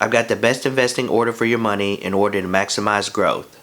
I've got the best investing order for your money in order to maximize growth.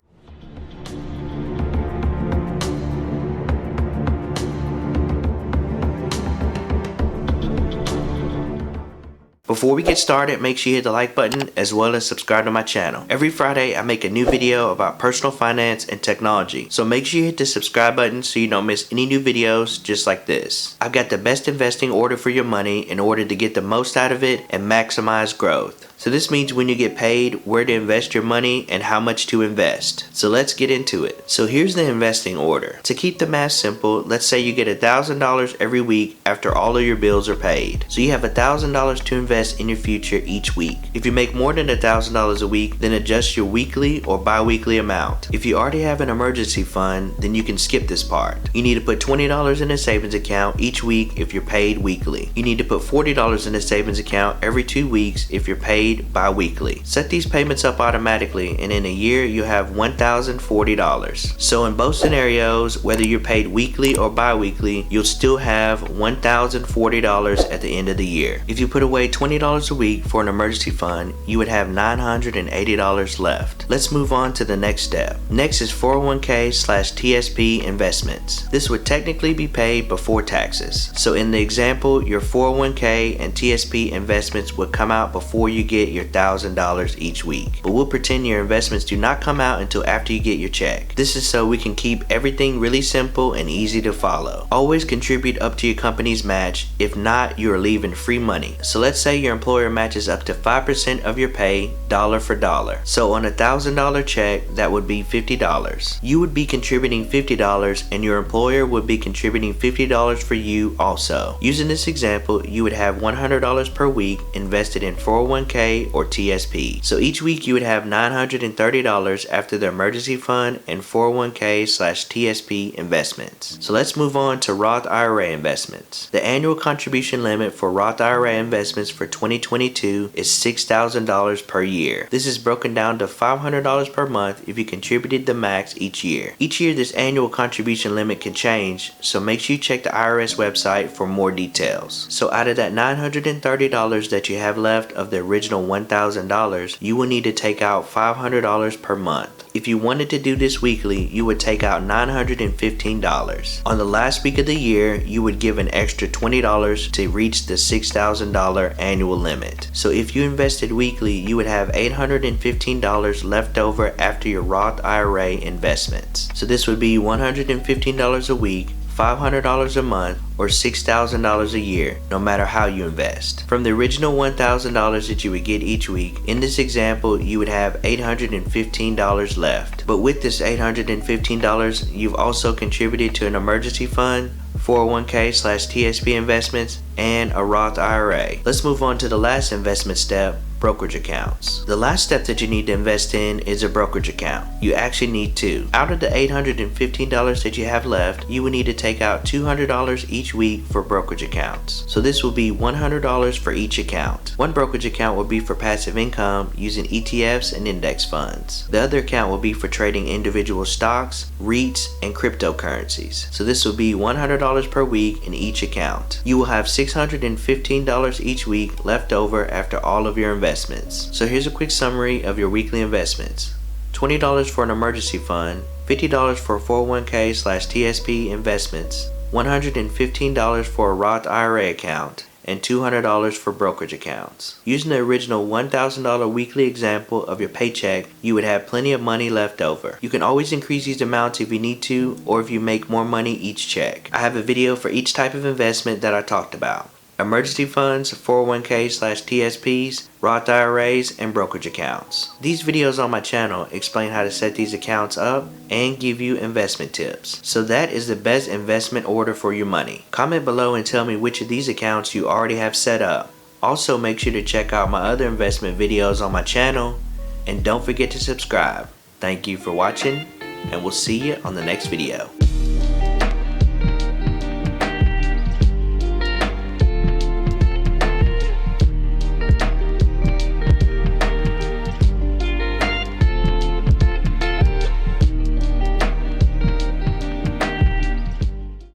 Before we get started, make sure you hit the like button as well as subscribe to my channel. Every Friday, I make a new video about personal finance and technology. So make sure you hit the subscribe button so you don't miss any new videos just like this. I've got the best investing order for your money in order to get the most out of it and maximize growth. So this means when you get paid, where to invest your money and how much to invest. So let's get into it. So here's the investing order. To keep the math simple, let's say you get $1,000 every week after all of your bills are paid. So you have $1,000 to invest in your future each week. If you make more than $1,000 a week, then adjust your weekly or bi-weekly amount. If you already have an emergency fund, then you can skip this part. You need to put $20 in a savings account each week if you're paid weekly. You need to put $40 in a savings account every 2 weeks if you're paid bi-weekly. Set these payments up automatically and in a year you have $1,040. So in both scenarios, whether you're paid weekly or bi-weekly, you'll still have $1,040 at the end of the year. If you put away $20 a week for an emergency fund, you would have $980 left. Let's move on to the next step. Next is 401k/TSP Investments. This would technically be paid before taxes. So in the example, your 401k and TSP investments would come out before you get your $1,000 each week. But we'll pretend your investments do not come out until after you get your check. This is so we can keep everything really simple and easy to follow. Always contribute up to your company's match. If not, you are leaving free money. So let's say your employer matches up to 5% of your pay, dollar for dollar. So on a $1,000 check, that would be $50. You would be contributing $50 and your employer would be contributing $50 for you also. Using this example, you would have $100 per week invested in 401k or TSP. So each week you would have $930 after the emergency fund and 401k/TSP investments. So let's move on to Roth IRA investments. The annual contribution limit for Roth IRA investments for 2022 is $6,000 per year. This is broken down to $500 per month if you contributed the max each year. Each year this annual contribution limit can change, so make sure you check the IRS website for more details. So out of that $930 that you have left of the original $1,000, you will need to take out $500 per month. If you wanted to do this weekly, you would take out $915. On the last week of the year, you would give an extra $20 to reach the $6,000 annual limit. So if you invested weekly, you would have $815 left over after your Roth IRA investments. So this would be $115 a week, $500 a month, or $6,000 a year, no matter how you invest. From the original $1,000 that you would get each week, in this example, you would have $815 left. But with this $815, you've also contributed to an emergency fund, 401k/TSP investments, and a Roth IRA. Let's move on to the last investment step, brokerage accounts. The last step that you need to invest in is a brokerage account. You actually need two. Out of the $815 that you have left, you will need to take out $200 each week for brokerage accounts. So this will be $100 for each account. One brokerage account will be for passive income using ETFs and index funds. The other account will be for trading individual stocks, REITs, and cryptocurrencies. So this will be $100 per week in each account. You will have $615 each week left over after all of your investments. So here's a quick summary of your weekly investments. $20 for an emergency fund, $50 for 401k/TSP investments, $115 for a Roth IRA account, and $200 for brokerage accounts. Using the original $1,000 weekly example of your paycheck, you would have plenty of money left over. You can always increase these amounts if you need to, or if you make more money each check. I have a video for each type of investment that I talked about. Emergency funds, 401k/TSPs, Roth IRAs, and brokerage accounts. These videos on my channel explain how to set these accounts up and give you investment tips. So that is the best investment order for your money. Comment below and tell me which of these accounts you already have set up. Also make sure to check out my other investment videos on my channel and don't forget to subscribe. Thank you for watching and we'll see you on the next video.